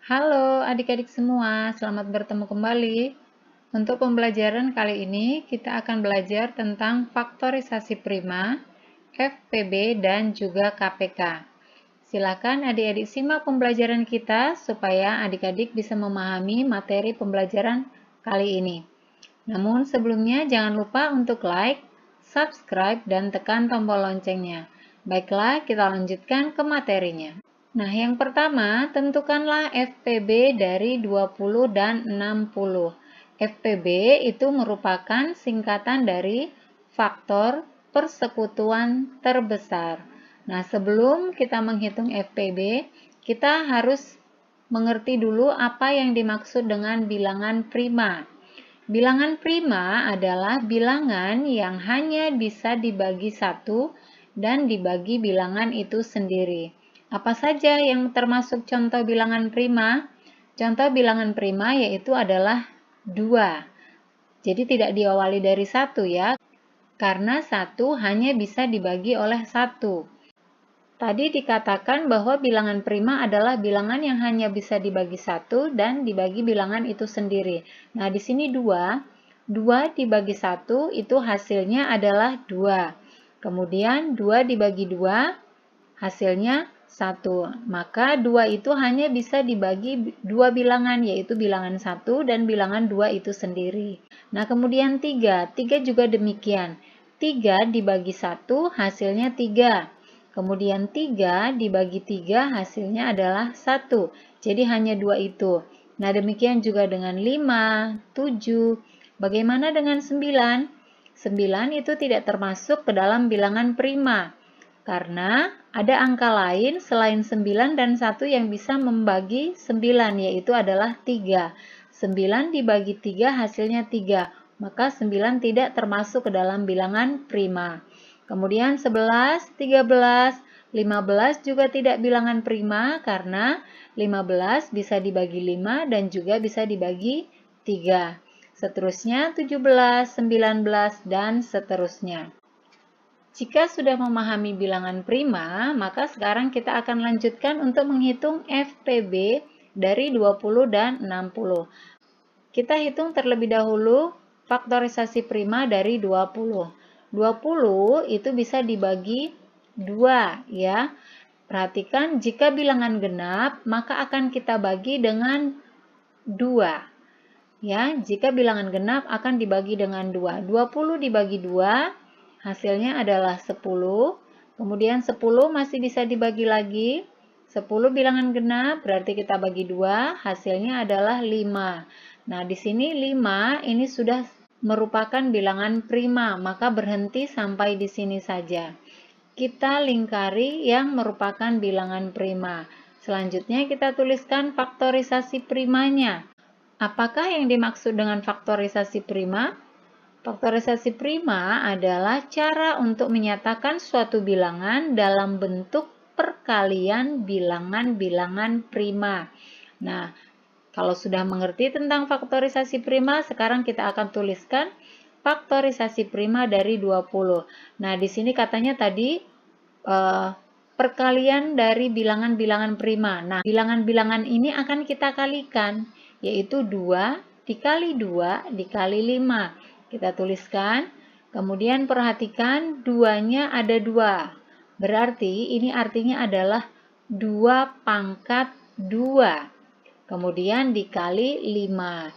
Halo adik-adik semua, selamat bertemu kembali. Untuk pembelajaran kali ini, kita akan belajar tentang faktorisasi prima, FPB, dan juga KPK. Silakan adik-adik simak pembelajaran kita supaya adik-adik bisa memahami materi pembelajaran kali ini. Namun sebelumnya jangan lupa untuk like, subscribe, dan tekan tombol loncengnya. Baiklah, kita lanjutkan ke materinya. Nah, yang pertama, tentukanlah FPB dari 20 dan 60. FPB itu merupakan singkatan dari faktor persekutuan terbesar. Nah, sebelum kita menghitung FPB, kita harus mengerti dulu apa yang dimaksud dengan bilangan prima. Bilangan prima adalah bilangan yang hanya bisa dibagi satu dan dibagi bilangan itu sendiri. Apa saja yang termasuk contoh bilangan prima? Contoh bilangan prima yaitu adalah 2. Jadi tidak diawali dari 1 ya, karena 1 hanya bisa dibagi oleh 1. Tadi dikatakan bahwa bilangan prima adalah bilangan yang hanya bisa dibagi 1 dan dibagi bilangan itu sendiri. Nah, di sini 2. 2 dibagi 1 itu hasilnya adalah 2. Kemudian 2 dibagi 2 hasilnya 1. Maka 2 itu hanya bisa dibagi 2 bilangan, yaitu bilangan 1 dan bilangan 2 itu sendiri. Nah, kemudian 3. 3 juga demikian. 3 dibagi 1 hasilnya 3. Kemudian 3 dibagi 3 hasilnya adalah 1. Jadi hanya 2 itu. Nah, demikian juga dengan 5, 7. Bagaimana dengan 9? 9 itu tidak termasuk ke dalam bilangan prima. Karena ada angka lain selain 9 dan 1 yang bisa membagi 9, yaitu adalah 3. 9 dibagi 3 hasilnya 3, maka 9 tidak termasuk ke dalam bilangan prima. Kemudian 11, 13, 15 juga tidak bilangan prima karena 15 bisa dibagi 5 dan juga bisa dibagi 3. Seterusnya 17, 19, dan seterusnya. Jika sudah memahami bilangan prima, maka sekarang kita akan lanjutkan untuk menghitung FPB dari 20 dan 60. Kita hitung terlebih dahulu faktorisasi prima dari 20. 20 itu bisa dibagi 2 ya. Perhatikan jika bilangan genap, maka akan kita bagi dengan 2. Ya, jika bilangan genap akan dibagi dengan 2. 20 dibagi 2 hasilnya adalah 10. Kemudian 10 masih bisa dibagi lagi. 10 bilangan genap berarti kita bagi 2, hasilnya adalah 5. Nah, di sini 5 ini sudah merupakan bilangan prima, maka berhenti sampai di sini saja. Kita lingkari yang merupakan bilangan prima. Selanjutnya kita tuliskan faktorisasi primanya. Apakah yang dimaksud dengan faktorisasi prima? Faktorisasi prima adalah cara untuk menyatakan suatu bilangan dalam bentuk perkalian bilangan-bilangan prima. Nah, kalau sudah mengerti tentang faktorisasi prima, sekarang kita akan tuliskan faktorisasi prima dari 20. Nah, di sini katanya tadi perkalian dari bilangan-bilangan prima. Nah, bilangan-bilangan ini akan kita kalikan, yaitu 2 dikali 2 dikali 5. Kita tuliskan, kemudian perhatikan 2-nya ada 2. Berarti ini artinya adalah 2 pangkat 2. Kemudian dikali 5.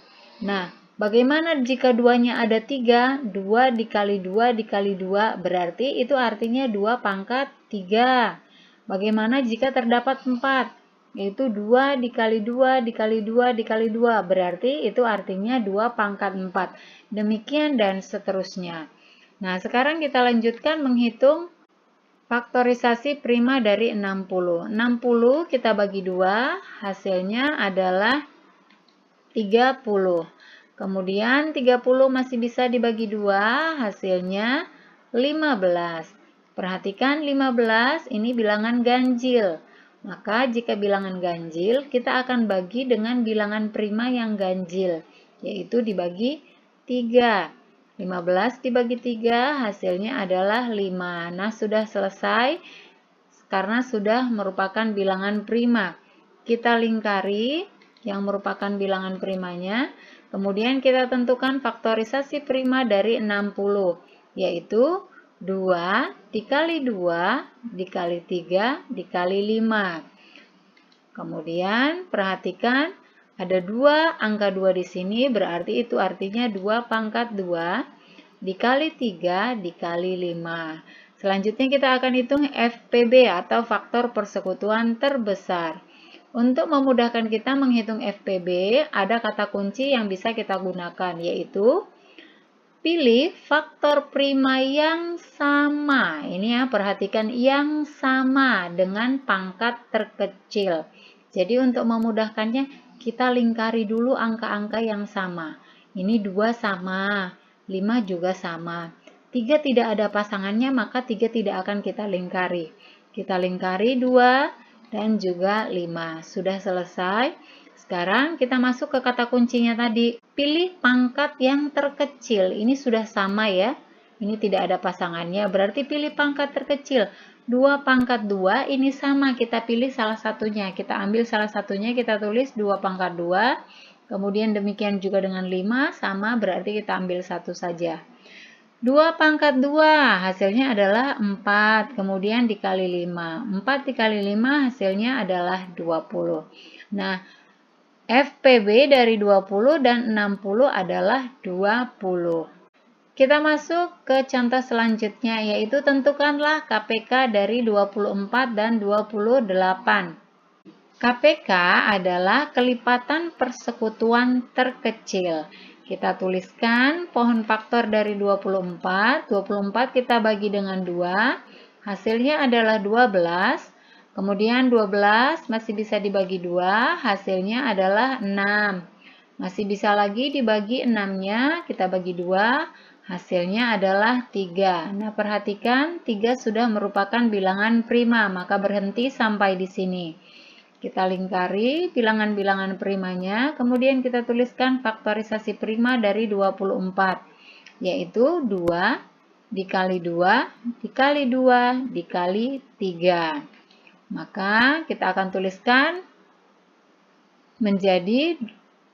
Nah, bagaimana jika 2-nya ada 3? 2 dikali 2 dikali 2 berarti itu artinya 2 pangkat 3. Bagaimana jika terdapat 4? Yaitu 2 dikali 2 dikali 2 dikali 2 berarti itu artinya 2 pangkat 4. Demikian dan seterusnya. Nah, sekarang kita lanjutkan menghitung faktorisasi prima dari 60. 60 kita bagi 2, hasilnya adalah 30. Kemudian 30 masih bisa dibagi 2, hasilnya 15. Perhatikan 15 ini bilangan ganjil. Maka jika bilangan ganjil, kita akan bagi dengan bilangan prima yang ganjil, yaitu dibagi 3. 15 dibagi 3 hasilnya adalah 5. Nah, sudah selesai karena sudah merupakan bilangan prima. Kita lingkari yang merupakan bilangan primanya. Kemudian kita tentukan faktorisasi prima dari 60, yaitu 2 dikali 2 dikali 3 dikali 5. Kemudian perhatikan ada 2 angka 2 di sini, berarti itu artinya 2 pangkat 2 dikali 3 dikali 5. Selanjutnya kita akan hitung FPB atau faktor persekutuan terbesar. Untuk memudahkan kita menghitung FPB, ada kata kunci yang bisa kita gunakan, yaitu pilih faktor prima yang sama. Ini ya, perhatikan yang sama dengan pangkat terkecil. Jadi untuk memudahkannya, kita lingkari dulu angka-angka yang sama. Ini 2 sama, 5 juga sama. 3 tidak ada pasangannya, maka 3 tidak akan kita lingkari. Kita lingkari 2 dan juga 5. Sudah selesai. Sekarang kita masuk ke kata kuncinya tadi. Pilih pangkat yang terkecil. Ini sudah sama ya. Ini tidak ada pasangannya. Berarti pilih pangkat terkecil. 2 pangkat 2 ini sama. Kita pilih salah satunya. Kita ambil salah satunya. Kita tulis 2 pangkat 2. Kemudian demikian juga dengan 5. Sama berarti kita ambil satu saja. 2 pangkat 2 hasilnya adalah 4, kemudian dikali 5. 4 dikali 5 hasilnya adalah 20. Nah, FPB dari 20 dan 60 adalah 20. Kita masuk ke contoh selanjutnya, yaitu tentukanlah KPK dari 24 dan 28. KPK adalah kelipatan persekutuan terkecil. Kita tuliskan pohon faktor dari 24. 24 kita bagi dengan 2. Hasilnya adalah 12. Kemudian 12 masih bisa dibagi 2. Hasilnya adalah 6. Masih bisa lagi dibagi 6-nya. Kita bagi 2. Hasilnya adalah 3. Nah, perhatikan 3 sudah merupakan bilangan prima. Maka berhenti sampai di sini. Kita lingkari bilangan-bilangan primanya, kemudian kita tuliskan faktorisasi prima dari 24, yaitu 2 dikali 2 dikali 2 dikali 3. Maka kita akan tuliskan menjadi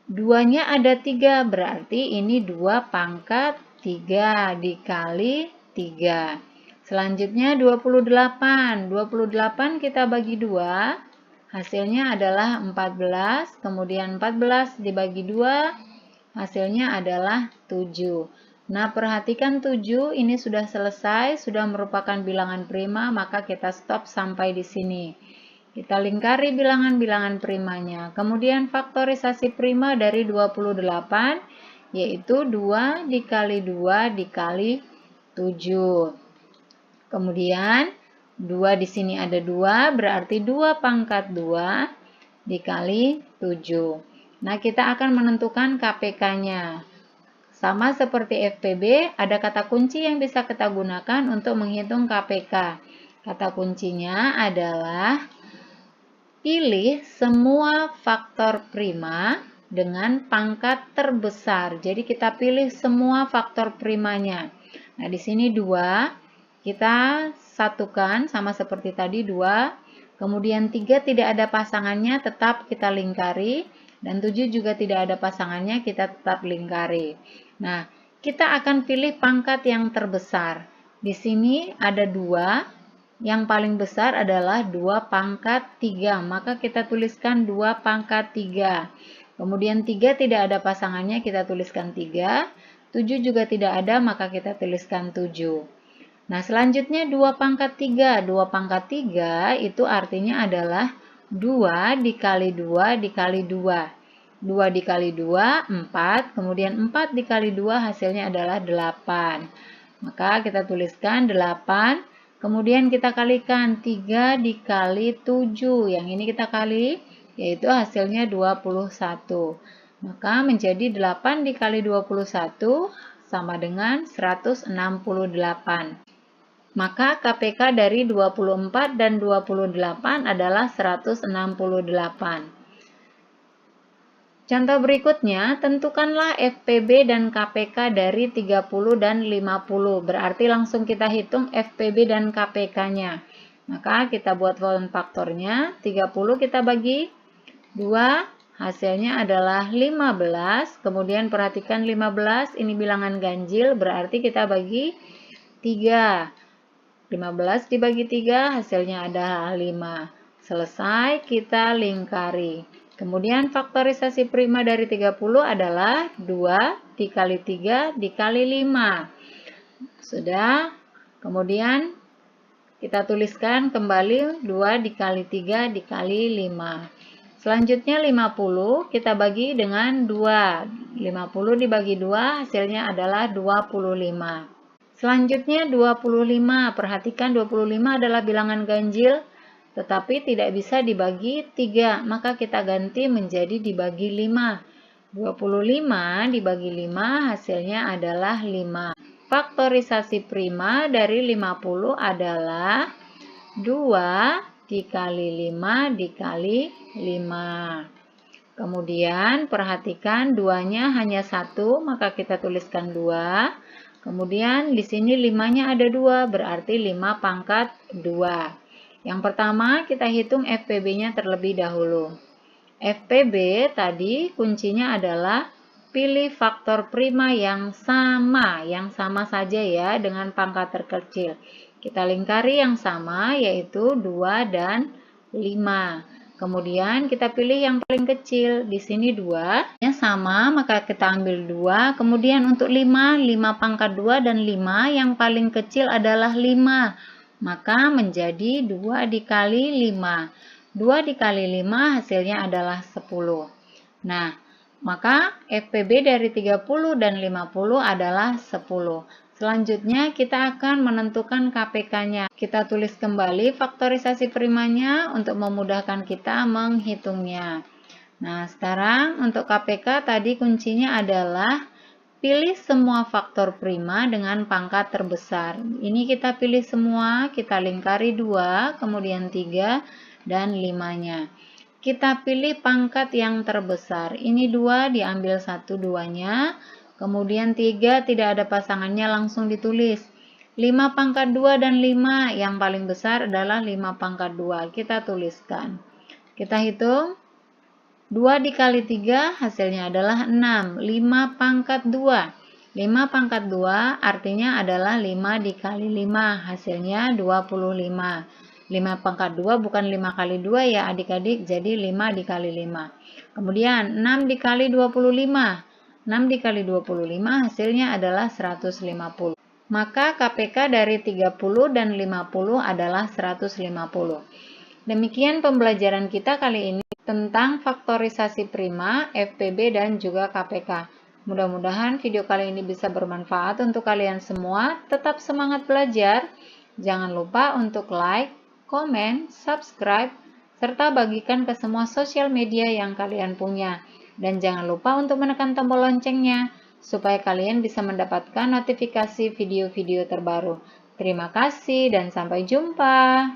2-nya ada 3, berarti ini 2 pangkat 3 dikali 3. Selanjutnya 28. 28 kita bagi 2. Hasilnya adalah 14, kemudian 14 dibagi 2, hasilnya adalah 7. Nah, perhatikan 7 ini sudah selesai, sudah merupakan bilangan prima, maka kita stop sampai di sini. Kita lingkari bilangan-bilangan primanya. Kemudian faktorisasi prima dari 28, yaitu 2 dikali 2 dikali 7. Kemudian 2 di sini ada 2, berarti 2 pangkat 2 dikali 7. Nah, kita akan menentukan KPK-nya. Sama seperti FPB, ada kata kunci yang bisa kita gunakan untuk menghitung KPK. Kata kuncinya adalah pilih semua faktor prima dengan pangkat terbesar. Jadi kita pilih semua faktor primanya. Nah, di sini 2. Kita satukan sama seperti tadi 2, kemudian 3 tidak ada pasangannya, tetap kita lingkari, dan 7 juga tidak ada pasangannya, kita tetap lingkari. Nah, kita akan pilih pangkat yang terbesar. Di sini ada 2, yang paling besar adalah 2 pangkat 3, maka kita tuliskan 2 pangkat 3. Kemudian 3 tidak ada pasangannya, kita tuliskan 3, 7 juga tidak ada, maka kita tuliskan 7. Nah, selanjutnya 2 pangkat 3. 2 pangkat 3 itu artinya adalah 2 dikali 2 dikali 2. 2 dikali 2, 4. Kemudian 4 dikali 2 hasilnya adalah 8. Maka kita tuliskan 8. Kemudian kita kalikan 3 dikali 7. Yang ini kita kali, yaitu hasilnya 21. Maka menjadi 8 dikali 21 sama dengan 168. Maka KPK dari 24 dan 28 adalah 168. Contoh berikutnya, tentukanlah FPB dan KPK dari 30 dan 50. Berarti langsung kita hitung FPB dan KPK-nya. Maka kita buat volume faktornya, 30 kita bagi 2, hasilnya adalah 15. Kemudian perhatikan 15 ini bilangan ganjil, berarti kita bagi 3. 15 dibagi 3 hasilnya adalah 5. Selesai, kita lingkari. Kemudian faktorisasi prima dari 30 adalah 2 dikali 3 dikali 5. Sudah. Kemudian kita tuliskan kembali 2 dikali 3 dikali 5. Selanjutnya 50 kita bagi dengan 2. 50 dibagi 2 hasilnya adalah 25. Selanjutnya 25. Perhatikan 25 adalah bilangan ganjil tetapi tidak bisa dibagi 3. Maka kita ganti menjadi dibagi 5. 25 dibagi 5 hasilnya adalah 5. Faktorisasi prima dari 50 adalah 2 dikali 5 dikali 5. Kemudian perhatikan 2-nya hanya 1, maka kita tuliskan 2. Kemudian di sini 5-nya ada 2, berarti 5 pangkat 2. Yang pertama kita hitung FPB-nya terlebih dahulu. FPB tadi kuncinya adalah pilih faktor prima yang sama saja ya dengan pangkat terkecil. Kita lingkari yang sama yaitu 2 dan 5. Kemudian kita pilih yang paling kecil. Di sini 2 nya sama, maka kita ambil 2. Kemudian untuk 5 pangkat 2 dan 5 yang paling kecil adalah 5. Maka menjadi 2 dikali 5. 2 dikali 5 hasilnya adalah 10. Nah, maka FPB dari 30 dan 50 adalah 10. Selanjutnya kita akan menentukan KPK-nya. Kita tulis kembali faktorisasi primanya untuk memudahkan kita menghitungnya. Nah, sekarang untuk KPK tadi kuncinya adalah pilih semua faktor prima dengan pangkat terbesar. Ini kita pilih semua, kita lingkari 2, kemudian 3, dan 5-nya. Kita pilih pangkat yang terbesar. Ini 2 diambil 1 2-nya. Kemudian 3 tidak ada pasangannya langsung ditulis. 5 pangkat 2 dan 5 yang paling besar adalah 5 pangkat 2. Kita tuliskan. Kita hitung. 2 dikali 3 hasilnya adalah 6. 5 pangkat 2. 5 pangkat 2 artinya adalah 5 dikali 5. Hasilnya 25. 5 pangkat 2 bukan 5 kali 2 ya adik-adik, jadi 5 dikali 5. Kemudian 6 dikali 25. 6 dikali 25 hasilnya adalah 150. Maka KPK dari 30 dan 50 adalah 150. Demikian pembelajaran kita kali ini tentang faktorisasi prima, FPB, dan juga KPK. Mudah-mudahan video kali ini bisa bermanfaat untuk kalian semua. Tetap semangat belajar. Jangan lupa untuk like, komen, subscribe, serta bagikan ke semua sosial media yang kalian punya. Dan jangan lupa untuk menekan tombol loncengnya, supaya kalian bisa mendapatkan notifikasi video-video terbaru. Terima kasih dan sampai jumpa.